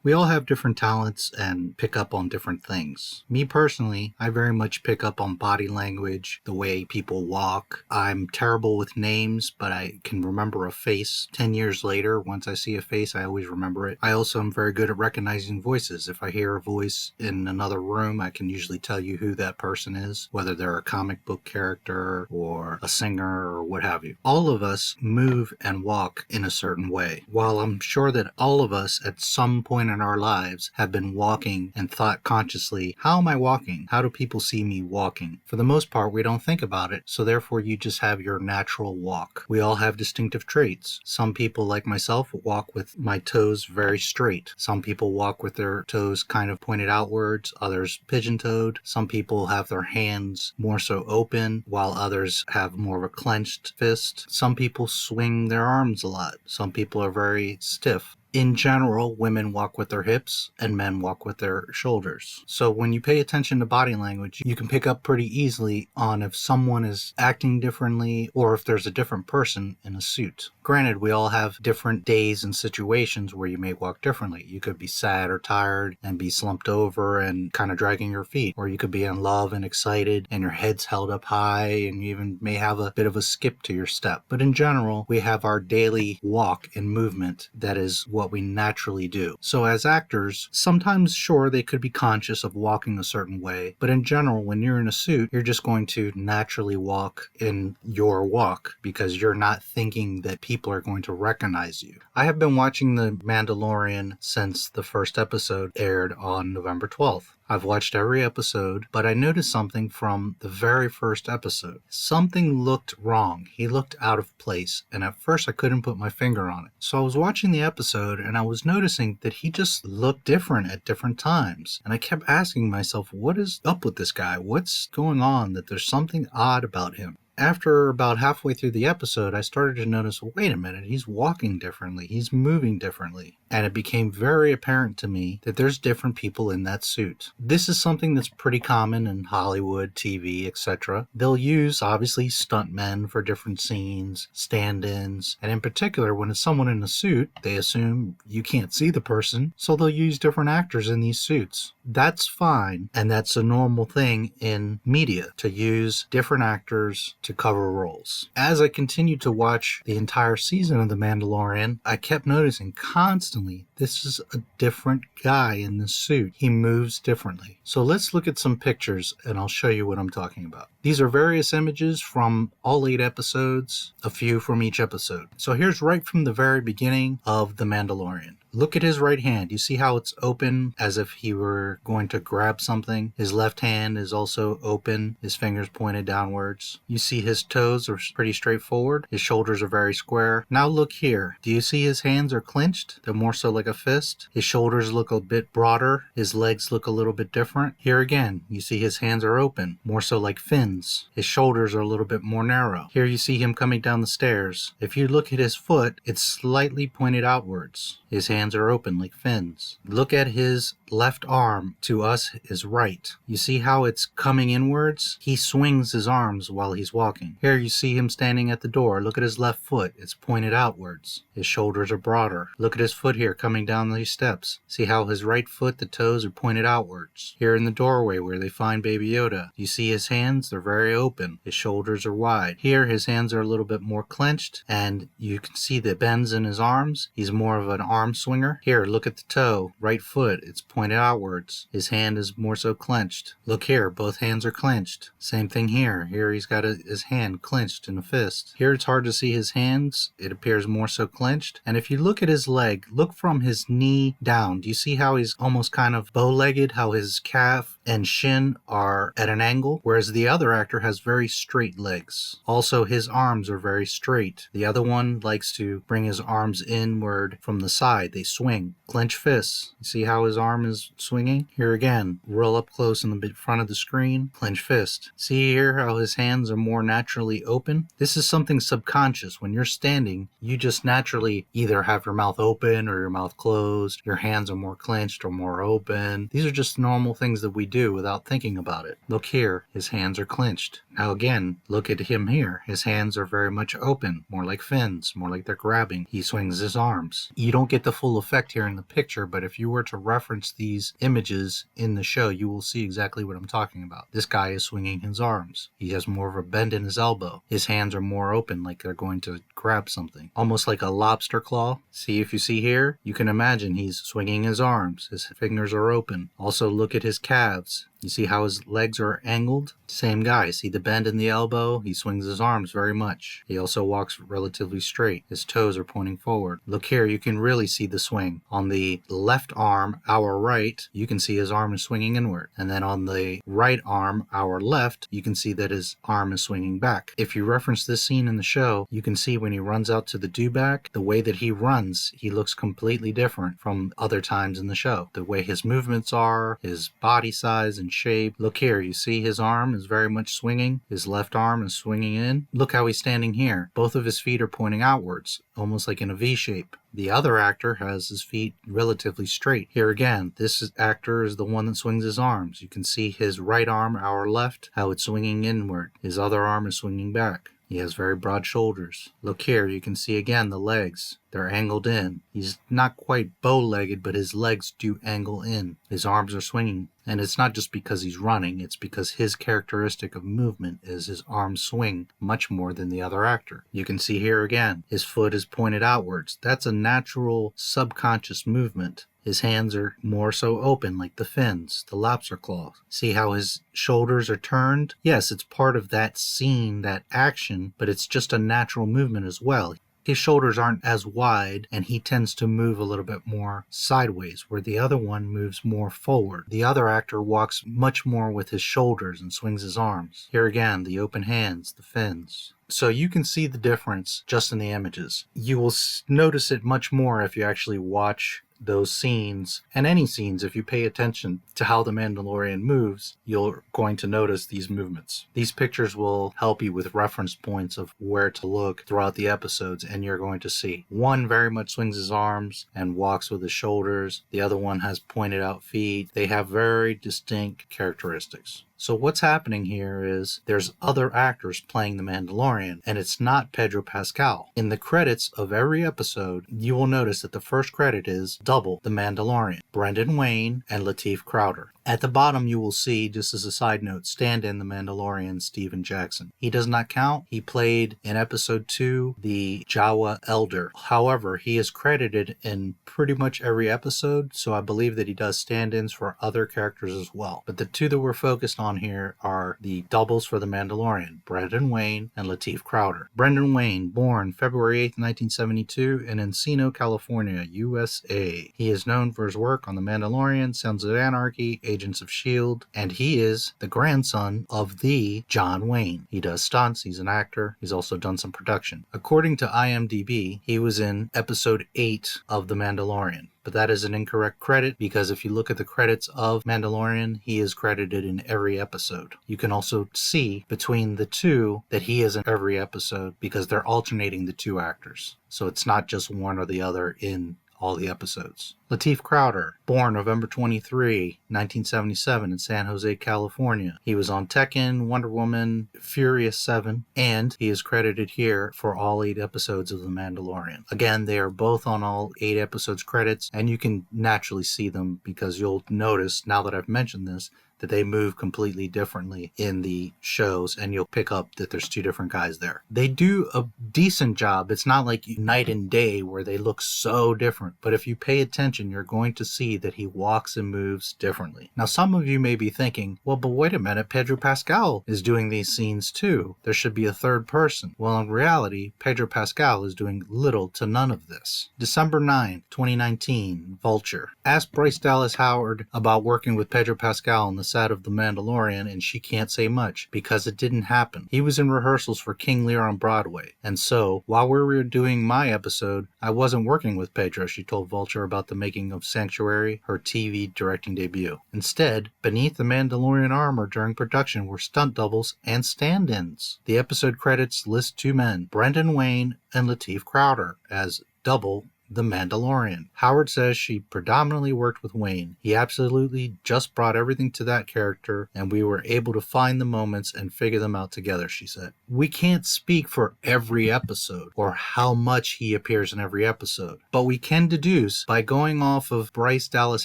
We all have different talents and pick up on different things. Me personally, I very much pick up on body language, the way people walk. I'm terrible with names, but I can remember a face 10 years later. Once I see a face, I always remember it. I also am very good at recognizing voices. If I hear a voice in another room, I can usually tell you who that person is, whether they're a comic book character or a singer or what have you. All of us move and walk in a certain way. While I'm sure that all of us at some point in our lives have been walking and thought consciously, how am I walking? How do people see me walking? For the most part, we don't think about it, so therefore you just have your natural walk. We all have distinctive traits. Some people, like myself, walk with my toes very straight. Some people walk with their toes kind of pointed outwards, others pigeon-toed. Some people have their hands more so open, while others have more of a clenched fist. Some people swing their arms a lot. Some people are very stiff. In general, women walk with their hips and men walk with their shoulders. So when you pay attention to body language, you can pick up pretty easily on if someone is acting differently or if there's a different person in a suit. Granted, we all have different days and situations where you may walk differently. You could be sad or tired and be slumped over and kind of dragging your feet. Or you could be in love and excited and your head's held up high and you even may have a bit of a skip to your step. But in general, we have our daily walk and movement that is what we naturally do. So as actors, sometimes sure they could be conscious of walking a certain way, but in general when you're in a suit, you're just going to naturally walk in your walk because you're not thinking that people are going to recognize you. I have been watching The Mandalorian since the first episode aired on November 12th. I've watched every episode, but I noticed something from the very first episode. Something looked wrong. He looked out of place, and at first I couldn't put my finger on it. So I was watching the episode, and I was noticing that he just looked different at different times. And I kept asking myself, what is up with this guy? What's going on? That there's something odd about him. After about halfway through the episode, I started to notice, wait a minute, he's walking differently, he's moving differently. And it became very apparent to me that there's different people in that suit. This is something that's pretty common in Hollywood, TV, etc. They'll use, obviously, stuntmen for different scenes, stand-ins, and in particular, when it's someone in a suit, they assume you can't see the person, so they'll use different actors in these suits. That's fine, and that's a normal thing in media, to use different actors to cover roles. As I continued to watch the entire season of The Mandalorian, I kept noticing constantly, this is a different guy in this suit. He moves differently. So let's look at some pictures and I'll show you what I'm talking about. These are various images from all 8 episodes, a few from each episode. So here's right from the very beginning of The Mandalorian. Look at his right hand. You see how it's open as if he were going to grab something? His left hand is also open, his fingers pointed downwards. You see his toes are pretty straightforward. His shoulders are very square. Now look here. Do you see his hands are clenched? They're more so like a fist. His shoulders look a bit broader. His legs look a little bit different. Here again, you see his hands are open, more so like fins. His shoulders are a little bit more narrow. Here you see him coming down the stairs. If you look at his foot, it's slightly pointed outwards. His hands are open like fins. Look at his left arm. To us is right. You see how it's coming inwards? He swings his arms while he's walking. Here you see him standing at the door. Look at his left foot. It's pointed outwards. His shoulders are broader. Look at his foot here coming down these steps. See how his right foot, the toes are pointed outwards. Here in the doorway where they find Baby Yoda. You see his hands? They're very open. His shoulders are wide. Here his hands are a little bit more clenched and you can see the bends in his arms. He's more of an arm swinger. Here, look at the toe. Right foot. It's pointed outwards. His hand is more so clenched. Look here. Both hands are clenched. Same thing here. Here he's got his hand clenched in a fist. Here it's hard to see his hands. It appears more so clenched. And if you look at his leg, look from his knee down. Do you see how he's almost kind of bow-legged? How his calf and shin are at an angle? Whereas the other actor has very straight legs. Also, his arms are very straight. The other one likes to bring his arms inward from the side. They swing. Clench fists. You see how his arm is swinging? Here again, roll up close in the front of the screen. Clench fist. See here how his hands are more naturally open? This is something subconscious. When you're standing, you just naturally either have your mouth open or your mouth closed. Your hands are more clenched or more open. These are just normal things that we do without thinking about it. Look here, his hands are clenched. Now again, look at him here. His hands are very much open, more like fins, more like they're grabbing. He swings his arms. You don't get the full effect here in the picture, but if you were to reference these images in the show, you will see exactly what I'm talking about. This guy is swinging his arms. He has more of a bend in his elbow. His hands are more open, like they're going to grab something. Almost like a lobster claw. See, if you see here, you can imagine he's swinging his arms. His fingers are open. Also look at his calves. You see how his legs are angled? Same guy. See the bend in the elbow? He swings his arms very much. He also walks relatively straight. His toes are pointing forward. Look here, you can really see the swing. On the left arm, our right, you can see his arm is swinging inward. And then on the right arm, our left, you can see that his arm is swinging back. If you reference this scene in the show, you can see when he runs out to the do-back, the way that he runs, he looks completely different from other times in the show. The way his movements are, his body size and shape. Look here, you see his arm is very much swinging. His left arm is swinging in. Look how he's standing here. Both of his feet are pointing outwards, almost like in a V shape. The other actor has his feet relatively straight. Here again, this actor is the one that swings his arms. You can see his right arm, our left, how it's swinging inward. His other arm is swinging back. He has very broad shoulders. Look here, you can see again the legs. They're angled in. He's not quite bow-legged, but his legs do angle in. His arms are swinging. And it's not just because he's running, it's because his characteristic of movement is his arms swing much more than the other actor. You can see here again, his foot is pointed outwards. That's a natural subconscious movement. His hands are more so open, like the fins, the lobster claws. See how his shoulders are turned? Yes, it's part of that scene, that action, but it's just a natural movement as well. His shoulders aren't as wide, and he tends to move a little bit more sideways, where the other one moves more forward. The other actor walks much more with his shoulders and swings his arms. Here again, the open hands, the fins. So you can see the difference just in the images. You will notice it much more if you actually watch those scenes, and any scenes. If you pay attention to how the Mandalorian moves, you're going to notice these movements. These pictures will help you with reference points of where to look throughout the episodes, and you're going to see one very much swings his arms and walks with his shoulders. The other one has pointed out feet. They have very distinct characteristics. So what's happening here is there's other actors playing the Mandalorian, and it's not Pedro Pascal. In the credits of every episode, you will notice that the first credit is double the Mandalorian, Brendan Wayne and Lateef Crowder. At the bottom, you will see, just as a side note, stand-in the Mandalorian, Steven Jackson. He does not count. He played in episode 2 the Jawa Elder. However, he is credited in pretty much every episode, so I believe that he does stand-ins for other characters as well. But the two that we're focused on here are the doubles for the Mandalorian, Brendan Wayne and Lateef Crowder. Brendan Wayne, born February 8, 1972 in Encino, California, USA. He is known for his work on The Mandalorian, Sons of Anarchy, Agents of S.H.I.E.L.D., and he is the grandson of the John Wayne. He does stunts, he's an actor, he's also done some production. According to IMDb, he was in episode 8 of The Mandalorian. But that is an incorrect credit, because if you look at the credits of Mandalorian, he is credited in every episode. You can also see between the two that he is in every episode, because they're alternating the two actors. So it's not just one or the other in all the episodes. Lateef Crowder, born November 23, 1977 in San Jose, California. He was on Tekken, Wonder Woman, Furious 7, and he is credited here for all 8 episodes of The Mandalorian. Again, they are both on all 8 episodes credits, and you can naturally see them because you'll notice, now that I've mentioned this, that they move completely differently in the shows, and you'll pick up that there's 2 different guys there. They do a decent job. It's not like night and day where they look so different, but if you pay attention, you're going to see that he walks and moves differently. Now, some of you may be thinking, well, but wait a minute, Pedro Pascal is doing these scenes too. There should be a third person. Well, in reality, Pedro Pascal is doing little to none of this. December 9, 2019, Vulture. Ask Bryce Dallas Howard about working with Pedro Pascal on the set of The Mandalorian, and she can't say much because it didn't happen. He was in rehearsals for King Lear on Broadway, and so while we were doing my episode, I wasn't working with Pedro, she told Vulture about the making of Sanctuary, her TV directing debut. Instead, beneath the Mandalorian armor during production were stunt doubles and stand-ins. The episode credits list 2 men, Brendan Wayne and Lateef Crowder, as double The Mandalorian. Howard says she predominantly worked with Wayne. He absolutely just brought everything to that character, and we were able to find the moments and figure them out together, she said. We can't speak for every episode or how much he appears in every episode, but we can deduce by going off of Bryce Dallas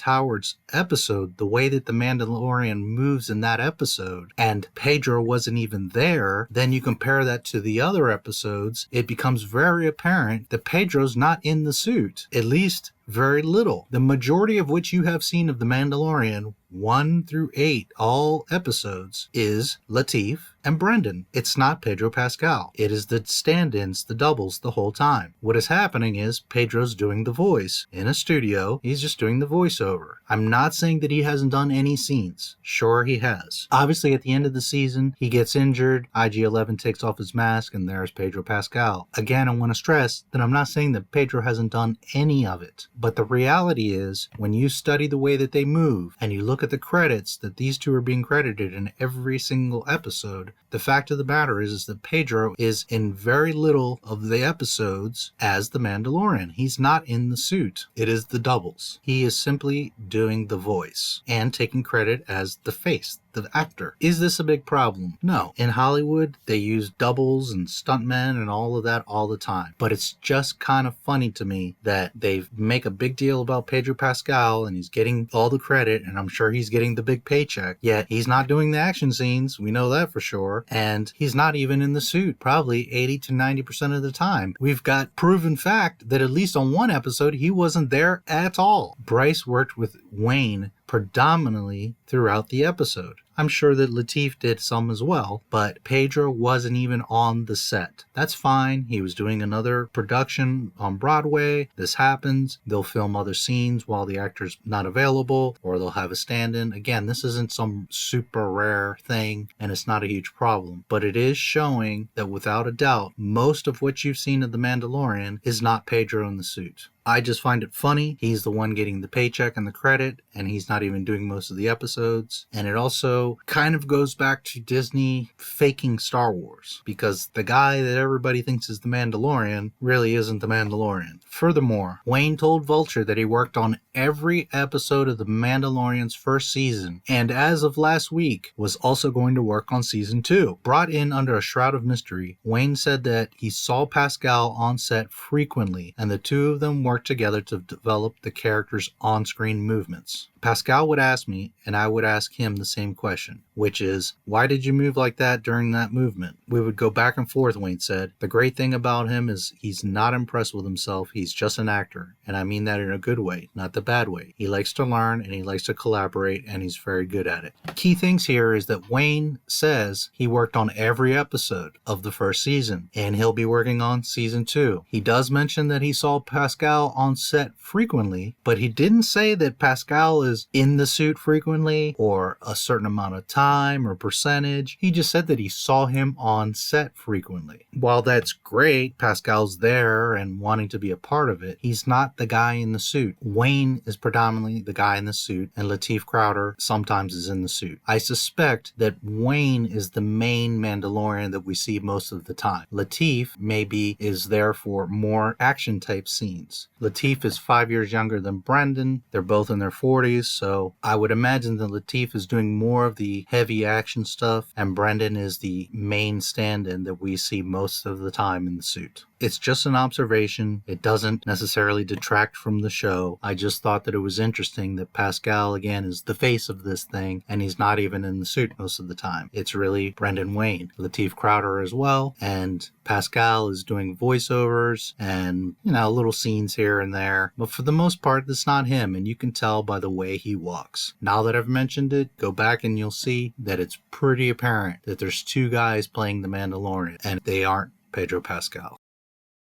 Howard's episode, the way that the Mandalorian moves in that episode, and Pedro wasn't even there, then you compare that to the other episodes, it becomes very apparent that Pedro's not in the suit, at least very little. The majority of which you have seen of The Mandalorian, 1 through 8, all episodes, is Lateef and Brendan. It's not Pedro Pascal. It is the stand-ins, the doubles, the whole time. What is happening is Pedro's doing the voice. In a studio, he's just doing the voiceover. I'm not saying that he hasn't done any scenes. Sure, he has. Obviously, at the end of the season, he gets injured, IG-11 takes off his mask, and there's Pedro Pascal. Again, I want to stress that I'm not saying that Pedro hasn't done any of it. But the reality is, when you study the way that they move, and you look at the credits that these two are being credited in every single episode, the fact of the matter is that Pedro is in very little of the episodes as the Mandalorian. He's not in the suit. It is the doubles. He is simply doing the voice and taking credit as the face, the actor. Is this a big problem? No. In Hollywood, they use doubles and stuntmen and all of that all the time. But it's just kind of funny to me that they make a big deal about Pedro Pascal and he's getting all the credit, and I'm sure he's getting the big paycheck, yet he's not doing the action scenes. We know that for sure. And he's not even in the suit probably 80 to 90% of the time. We've got proven fact that at least on one episode, he wasn't there at all. Bryce worked with Wayne predominantly throughout the episode. I'm sure that Lateef did some as well, but Pedro wasn't even on the set. That's fine. He was doing another production on Broadway. This happens. They'll film other scenes while the actor's not available, or they'll have a stand-in. Again, this isn't some super rare thing, and it's not a huge problem, but it is showing that without a doubt, most of what you've seen of The Mandalorian is not Pedro in the suit. I just find it funny. He's the one getting the paycheck and the credit, and he's not even doing most of the episodes. And it also kind of goes back to Disney faking Star Wars, because the guy that everybody thinks is the Mandalorian really isn't the Mandalorian. Furthermore, Wayne told Vulture that he worked on every episode of The Mandalorian's first season, and as of last week, was also going to work on season 2. Brought in under a shroud of mystery, Wayne said that he saw Pascal on set frequently, and the two of them worked together to develop the character's on-screen movements. Pascal would ask me, and I would ask him the same question, which is, why did you move like that during that movement? We would go back and forth, Wayne said. The great thing about him is he's not impressed with himself. He's just an actor, and I mean that in a good way, not the bad way. He likes to learn, and he likes to collaborate, and he's very good at it. Key things here is that Wayne says he worked on every episode of the first season, and he'll be working on season 2. He does mention that he saw Pascal on set frequently, but he didn't say that Pascal is in the suit frequently or a certain amount of time or percentage. He just said that he saw him on set frequently. While that's great, Pascal's there and wanting to be a part of it, he's not the guy in the suit. Wayne is predominantly the guy in the suit, and Lateef Crowder sometimes is in the suit. I suspect that Wayne is the main Mandalorian that we see most of the time. Lateef maybe is there for more action type scenes. Lateef is 5 years younger than Brendan. They're both in their 40s, so I would imagine that Lateef is doing more of the heavy action stuff, and Brendan is the main stand-in that we see most of the time in the suit. It's just an observation. It doesn't necessarily detract from the show. I just thought that it was interesting that Pascal, again, is the face of this thing, and he's not even in the suit most of the time. It's really Brendan Wayne, Lateef Crowder as well, and Pascal is doing voiceovers and, little scenes here and there. But for the most part, it's not him, and you can tell by the way he walks. Now that I've mentioned it, go back and you'll see that it's pretty apparent that there's two guys playing the Mandalorian, and they aren't Pedro Pascal.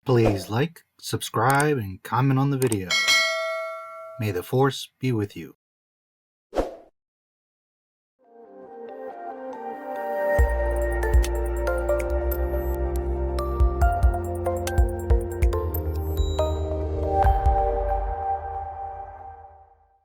Please like, subscribe, and comment on the video. May the Force be with you.